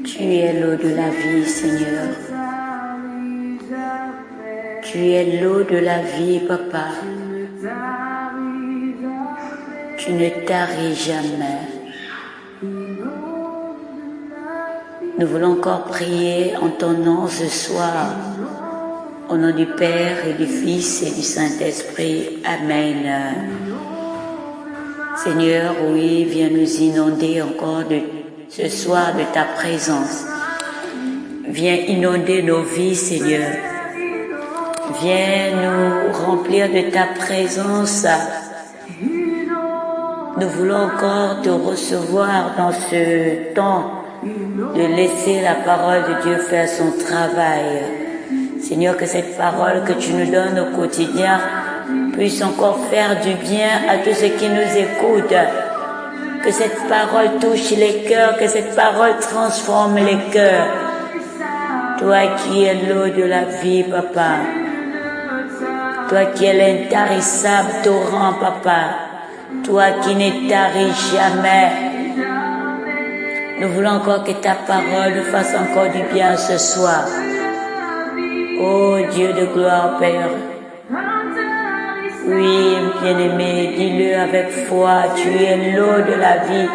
Tu es l'eau de la vie, Seigneur. Tu es l'eau de la vie, Papa. Tu ne taris jamais. Nous voulons encore prier en ton nom ce soir. Au nom du Père et du Fils et du Saint-Esprit. Amen. Seigneur, oui, viens nous inonder encore ce soir de ta présence. Viens inonder nos vies, Seigneur. Viens nous remplir de ta présence. Nous voulons encore te recevoir dans ce temps de laisser la parole de Dieu faire son travail. Seigneur, que cette parole que tu nous donnes au quotidien puisse encore faire du bien à tous ceux qui nous écoutent. Que cette parole touche les cœurs, que cette parole transforme les cœurs. Toi qui es l'eau de la vie, Papa. Toi qui es l'intarissable torrent, Papa. Toi qui ne taris jamais. Nous voulons encore que ta parole nous fasse encore du bien ce soir. Ô Dieu de gloire, Père. Oui, bien-aimé, dis-le avec foi, tu es l'eau de la vie.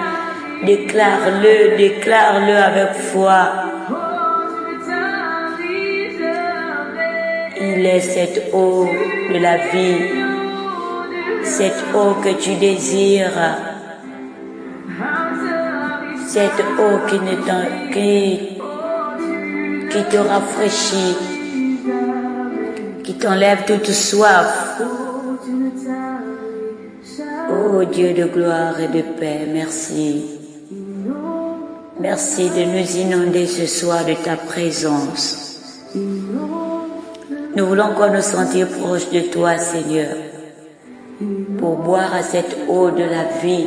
Déclare-le, déclare-le avec foi. Il est cette eau de la vie, cette eau que tu désires, cette eau qui te rafraîchit, qui t'enlève toute soif. Ô Dieu de gloire et de paix, merci. Merci de nous inonder ce soir de ta présence. Nous voulons encore nous sentir proches de toi, Seigneur, pour boire à cette eau de la vie,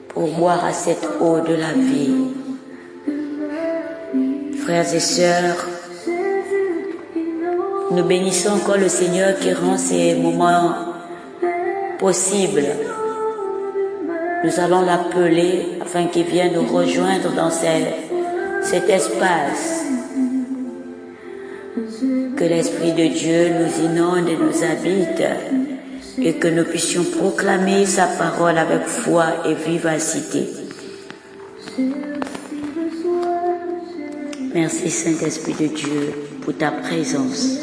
pour boire à cette eau de la vie. Frères et sœurs, nous bénissons encore le Seigneur qui rend ces moments possibles. Nous allons l'appeler afin qu'il vienne nous rejoindre dans cet espace. Que l'Esprit de Dieu nous inonde et nous habite et que nous puissions proclamer sa parole avec foi et vivacité. Merci Saint-Esprit de Dieu pour ta présence.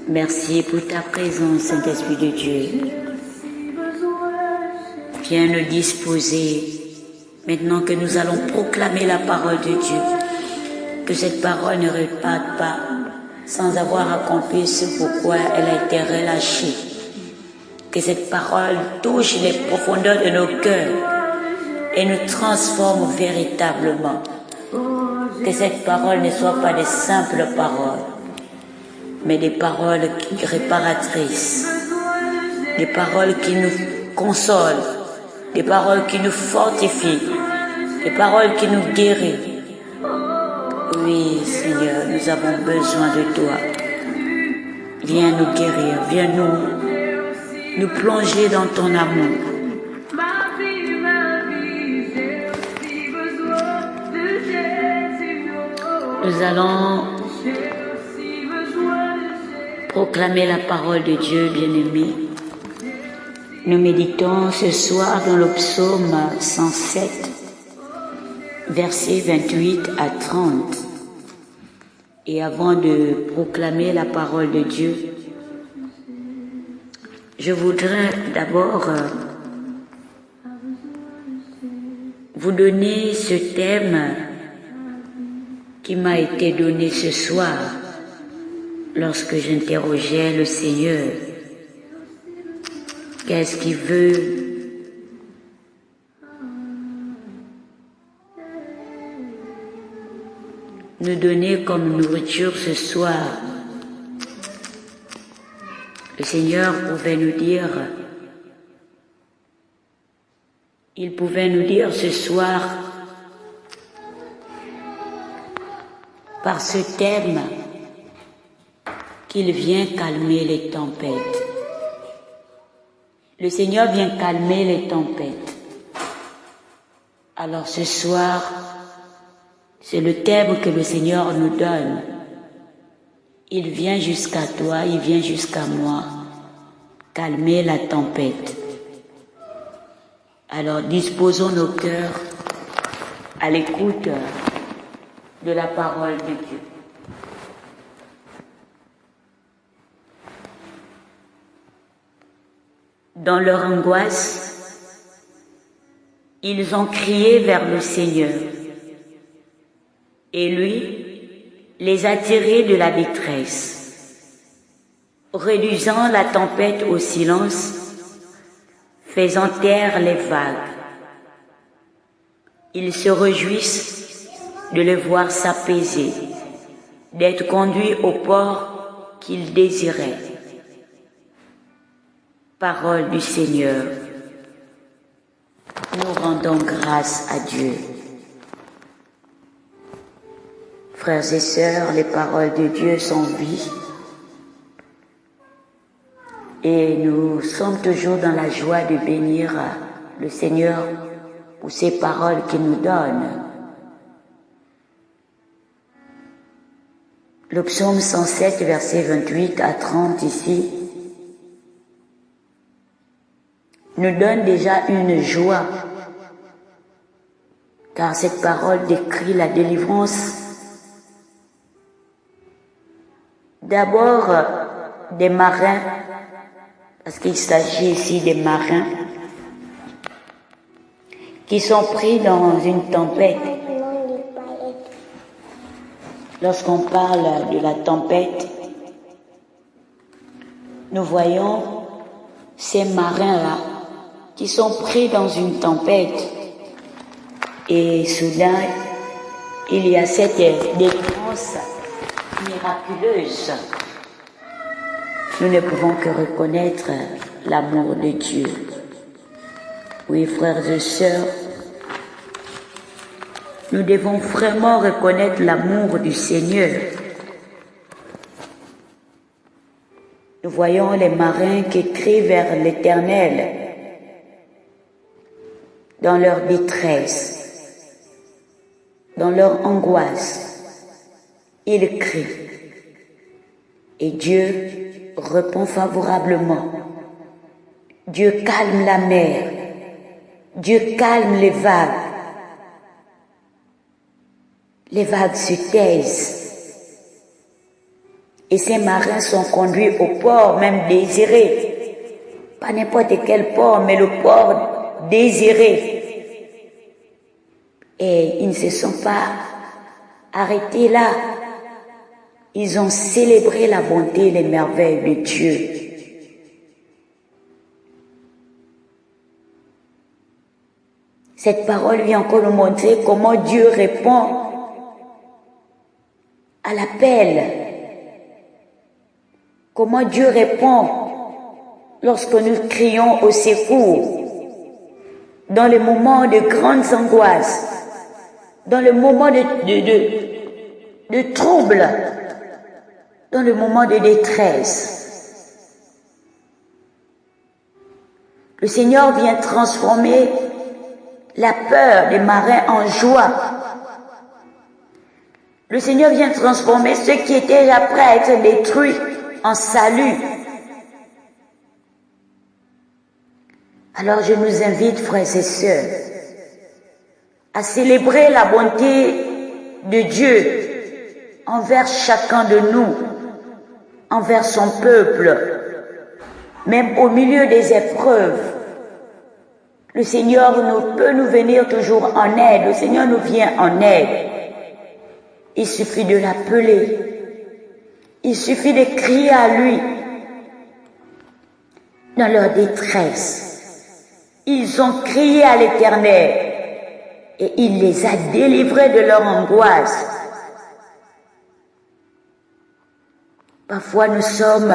Merci pour ta présence, Saint-Esprit de Dieu. Viens nous disposer maintenant que nous allons proclamer la parole de Dieu. Que cette parole ne reparte pas sans avoir accompli ce pourquoi elle a été relâchée. Que cette parole touche les profondeurs de nos cœurs et nous transforme véritablement. Que cette parole ne soit pas des simples paroles, mais des paroles réparatrices, des paroles qui nous consolent, des paroles qui nous fortifient, des paroles qui nous guérissent. Oui, Seigneur, nous avons besoin de toi. Viens nous guérir, viens nous plonger dans ton amour. Nous allons proclamer la parole de Dieu, bien-aimé. Nous méditons ce soir dans le psaume 107, versets 28 à 30. Et avant de proclamer la parole de Dieu, je voudrais d'abord vous donner ce thème qui m'a été donné ce soir lorsque j'interrogeais le Seigneur. Qu'est-ce qu'il veut nous donner comme nourriture ce soir? Le Seigneur pouvait nous dire, il pouvait nous dire ce soir, par ce thème, qu'il vient calmer les tempêtes. Le Seigneur vient calmer les tempêtes. Alors ce soir, c'est le thème que le Seigneur nous donne. Il vient jusqu'à toi, il vient jusqu'à moi, calmer la tempête. Alors disposons nos cœurs à l'écoute de la parole de Dieu. Dans leur angoisse, ils ont crié vers le Seigneur. Et lui les a tirés de la détresse, réduisant la tempête au silence, faisant taire les vagues. Ils se réjouissent de le voir s'apaiser, d'être conduits au port qu'ils désiraient. Parole du Seigneur. Nous rendons grâce à Dieu. Frères et sœurs, les paroles de Dieu sont vie. Et nous sommes toujours dans la joie de bénir le Seigneur pour ces paroles qu'il nous donne. Le psaume 107, versets 28 à 30 ici, nous donne déjà une joie, car cette parole décrit la délivrance d'abord des marins, parce qu'il s'agit ici des marins qui sont pris dans une tempête. Lorsqu'on parle de la tempête, nous voyons ces marins-là qui sont pris dans une tempête et soudain il y a cette délivrance miraculeuse. Nous ne pouvons que reconnaître l'amour de Dieu. Oui, frères et sœurs, nous devons vraiment reconnaître l'amour du Seigneur. Nous voyons les marins qui crient vers l'Éternel dans leur détresse, dans leur angoisse. Ils crient et Dieu répond favorablement. Dieu calme la mer, Dieu calme les vagues. Les vagues se taisent et ces marins sont conduits au port même désiré. Pas n'importe quel port, mais le port désiré. Et ils ne se sont pas arrêtés là. Ils ont célébré la bonté et les merveilles de Dieu. Cette parole vient encore nous montrer comment Dieu répond à l'appel. Comment Dieu répond lorsque nous crions au secours, dans les moments de grandes angoisses, dans le moment de trouble, dans le moment de détresse. Le Seigneur vient transformer la peur des marins en joie. Le Seigneur vient transformer ceux qui étaient déjà prêts à être détruits en salut. Alors je nous invite, frères et sœurs, à célébrer la bonté de Dieu envers chacun de nous, envers son peuple, même au milieu des épreuves. Le Seigneur peut nous venir toujours en aide, le Seigneur nous vient en aide. Il suffit de l'appeler, il suffit de crier à lui dans leur détresse. Ils ont crié à l'Éternel et il les a délivrés de leur angoisse. Parfois nous sommes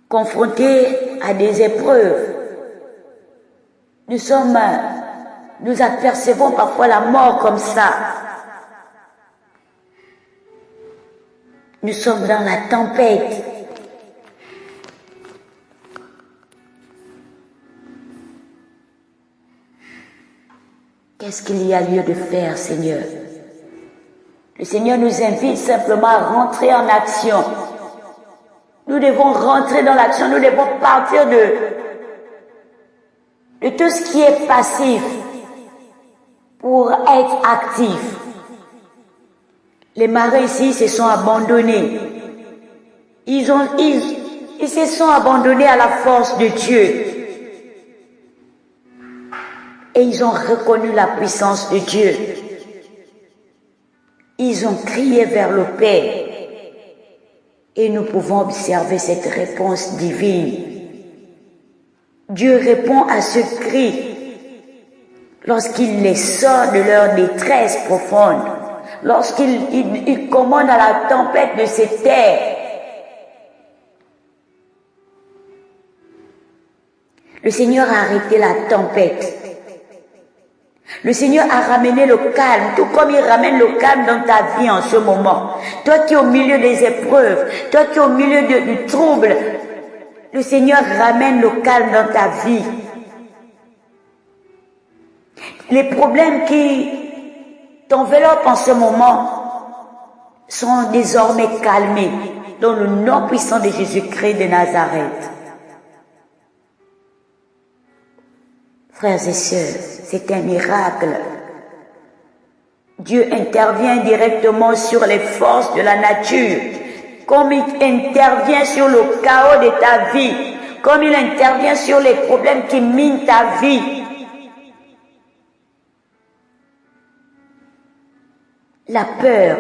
confrontés à des épreuves. Nous apercevons parfois la mort comme ça. Nous sommes dans la tempête. Qu'est-ce qu'il y a lieu de faire, Seigneur? Le Seigneur nous invite simplement à rentrer en action. Nous devons rentrer dans l'action, nous devons partir de tout ce qui est passif pour être actif. Les marins ici se sont abandonnés. Ils se sont abandonnés à la force de Dieu. Et ils ont reconnu la puissance de Dieu. Ils ont crié vers le Père. Et nous pouvons observer cette réponse divine. Dieu répond à ce cri lorsqu'il les sort de leur détresse profonde, lorsqu'il commande à la tempête de se taire. Le Seigneur a arrêté la tempête. Le Seigneur a ramené le calme, tout comme il ramène le calme dans ta vie en ce moment. Toi qui es au milieu des épreuves, toi qui es au milieu du trouble, le Seigneur ramène le calme dans ta vie. Les problèmes qui t'enveloppent en ce moment sont désormais calmés dans le nom puissant de Jésus-Christ de Nazareth. Frères et sœurs, c'est un miracle. Dieu intervient directement sur les forces de la nature, comme il intervient sur le chaos de ta vie, comme il intervient sur les problèmes qui minent ta vie. La peur,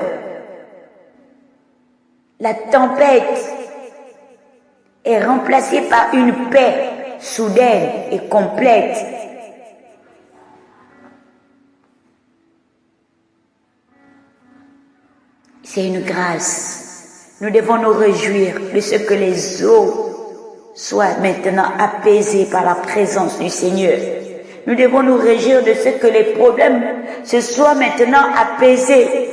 la tempête est remplacée par une paix soudaine et complète. C'est une grâce. Nous devons nous réjouir de ce que les eaux soient maintenant apaisées par la présence du Seigneur. Nous devons nous réjouir de ce que les problèmes se soient maintenant apaisés.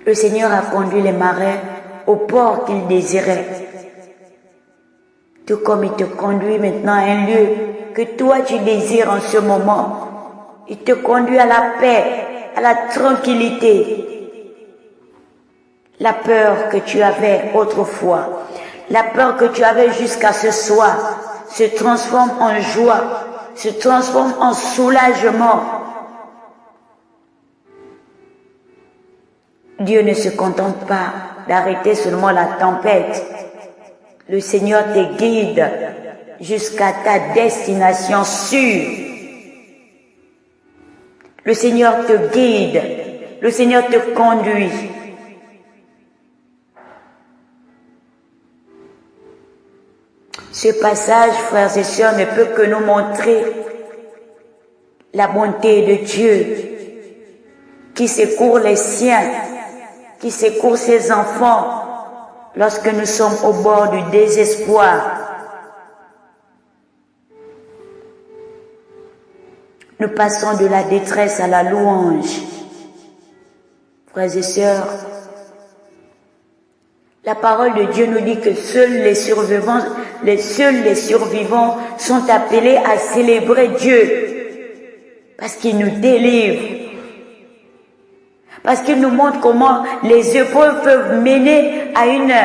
Le Seigneur a conduit les marins au port qu'il désirait. Tout comme il te conduit maintenant à un lieu que toi tu désires en ce moment. Il te conduit à la paix, à la tranquillité. La peur que tu avais autrefois, la peur que tu avais jusqu'à ce soir, se transforme en joie, se transforme en soulagement. Dieu ne se contente pas d'arrêter seulement la tempête. Le Seigneur te guide jusqu'à ta destination sûre. Le Seigneur te guide, le Seigneur te conduit. Ce passage, frères et sœurs, ne peut que nous montrer la bonté de Dieu qui secourt les siens, qui secourt ses enfants lorsque nous sommes au bord du désespoir. Nous passons de la détresse à la louange. Frères et sœurs, la parole de Dieu nous dit que seuls les survivants sont appelés à célébrer Dieu parce qu'il nous délivre, parce qu'il nous montre comment les épreuves peuvent mener à une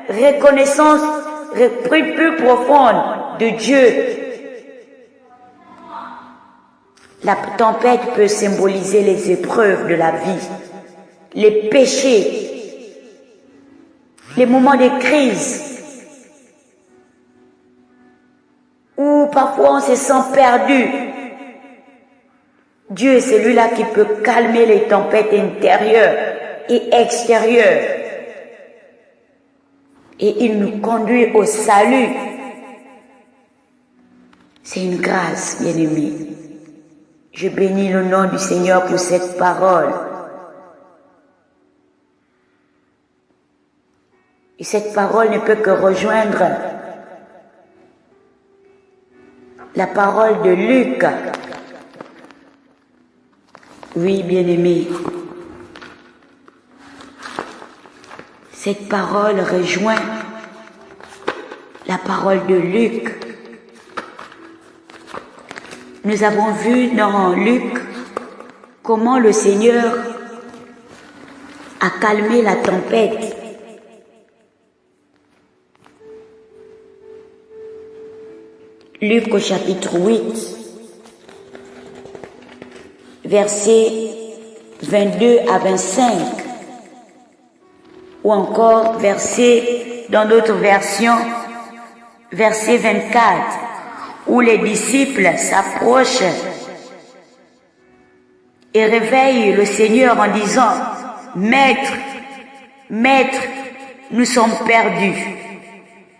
reconnaissance plus profonde de Dieu. La tempête peut symboliser les épreuves de la vie, les péchés, les moments de crise, où parfois on se sent perdu. Dieu est celui-là qui peut calmer les tempêtes intérieures et extérieures. Et il nous conduit au salut. C'est une grâce, bien-aimés. Je bénis le nom du Seigneur pour cette parole. Et cette parole ne peut que rejoindre la parole de Luc. Oui, bien-aimés, cette parole rejoint la parole de Luc. Nous avons vu dans Luc comment le Seigneur a calmé la tempête. Luc au chapitre 8, versets 22 à 25, ou encore dans d'autres versions, verset 24, où les disciples s'approchent et réveillent le Seigneur en disant, « Maître, Maître, nous sommes perdus. »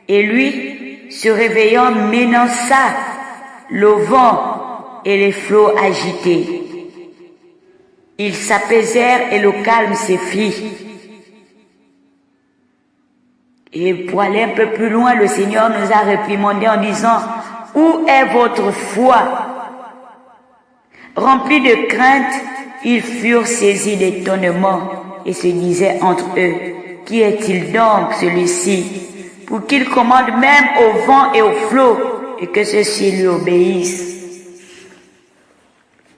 Et lui, se réveillant, menaça le vent et les flots agités. Ils s'apaisèrent et le calme se fit. Et pour aller un peu plus loin, le Seigneur nous a réprimandé en disant, « Où est votre foi ?» Remplis de crainte, ils furent saisis d'étonnement et se disaient entre eux, « Qui est-il donc celui-ci, pour qu'il commande même au vent et aux flots, et que ceux-ci lui obéissent ?»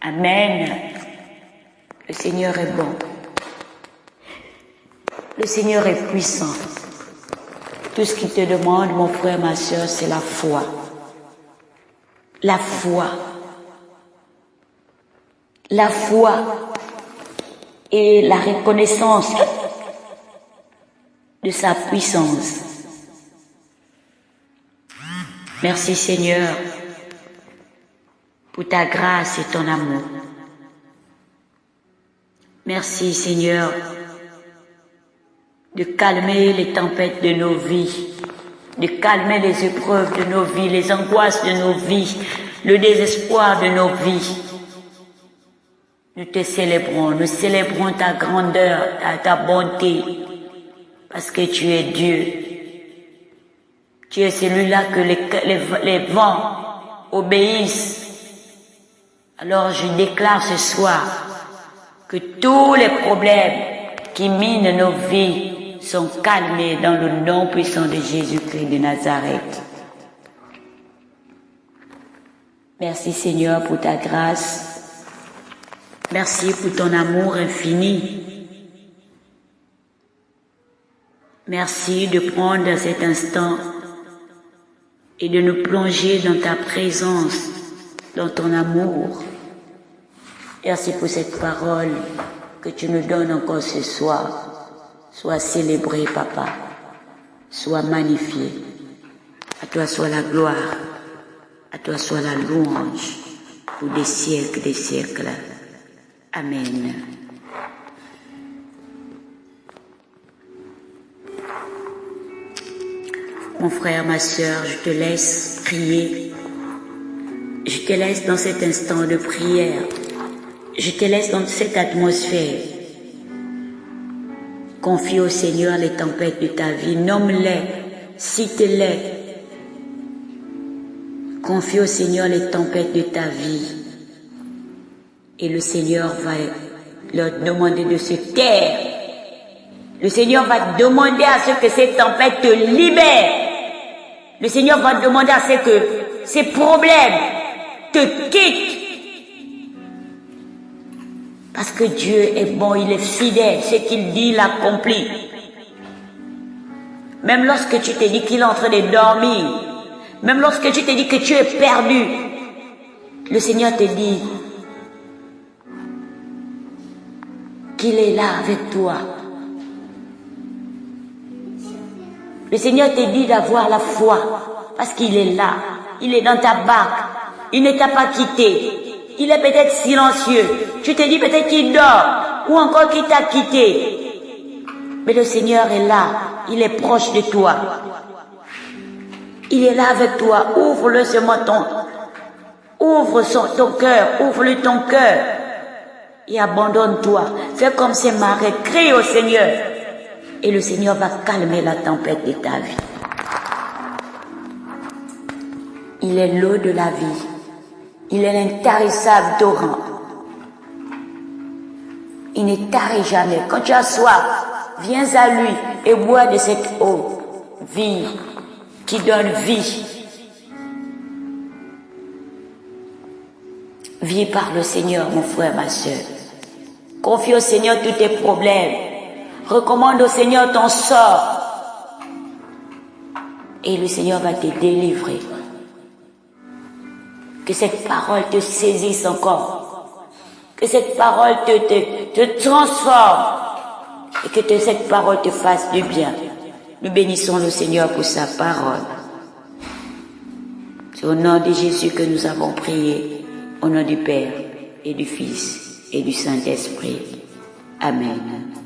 Amen. Le Seigneur est bon. Le Seigneur est puissant. Tout ce qu'il te demande, mon frère, ma soeur, c'est la foi. La foi. La foi et la reconnaissance de sa puissance. Merci Seigneur pour ta grâce et ton amour. Merci Seigneur de calmer les tempêtes de nos vies, de calmer les épreuves de nos vies, les angoisses de nos vies, le désespoir de nos vies. Nous te célébrons, nous célébrons ta grandeur, ta bonté, parce que tu es Dieu. Tu es celui-là que les vents obéissent. Alors je déclare ce soir que tous les problèmes qui minent nos vies sont calmés dans le nom puissant de Jésus-Christ de Nazareth. Merci Seigneur pour ta grâce. Merci pour ton amour infini. Merci de prendre cet instant et de nous plonger dans ta présence, dans ton amour. Merci pour cette parole que tu nous donnes encore ce soir. Sois célébré, Papa. Sois magnifié. À toi soit la gloire. À toi soit la louange pour des siècles, des siècles. Amen. Mon frère, ma sœur, je te laisse prier. Je te laisse dans cet instant de prière. Je te laisse dans cette atmosphère. Confie au Seigneur les tempêtes de ta vie. Nomme-les, cite-les. Confie au Seigneur les tempêtes de ta vie. Et le Seigneur va leur demander de se taire. Le Seigneur va demander à ce que ces tempêtes te libèrent. Le Seigneur va demander à ce que ces problèmes te quittent. Parce que Dieu est bon, il est fidèle. Ce qu'il dit, il accomplit. Même lorsque tu te dis qu'il est en train de dormir, même lorsque tu te dis que tu es perdu, le Seigneur te dit qu'il est là avec toi. Le Seigneur te dit d'avoir la foi, parce qu'il est là. Il est dans ta barque. Il ne t'a pas quitté. Il est peut-être silencieux. Tu te dis peut-être qu'il dort, ou encore qu'il t'a quitté. Mais le Seigneur est là. Il est proche de toi. Il est là avec toi. Ouvre-le ce matin. Ouvre ton cœur. Ouvre-le ton cœur. Et abandonne-toi. Fais comme ces marées. Crie au Seigneur. Et le Seigneur va calmer la tempête de ta vie. Il est l'eau de la vie. Il est l'intarissable torrent. Il ne tarit jamais. Quand tu as soif, viens à lui et bois de cette eau. Vie, qui donne vie. Vis par le Seigneur, mon frère, ma soeur. Confie au Seigneur tous tes problèmes. Recommande au Seigneur ton sort. Et le Seigneur va te délivrer. Que cette parole te saisisse encore. Que cette parole te transforme. Et que cette parole te fasse du bien. Nous bénissons le Seigneur pour sa parole. C'est au nom de Jésus que nous avons prié. Au nom du Père et du Fils et du Saint-Esprit. Amen.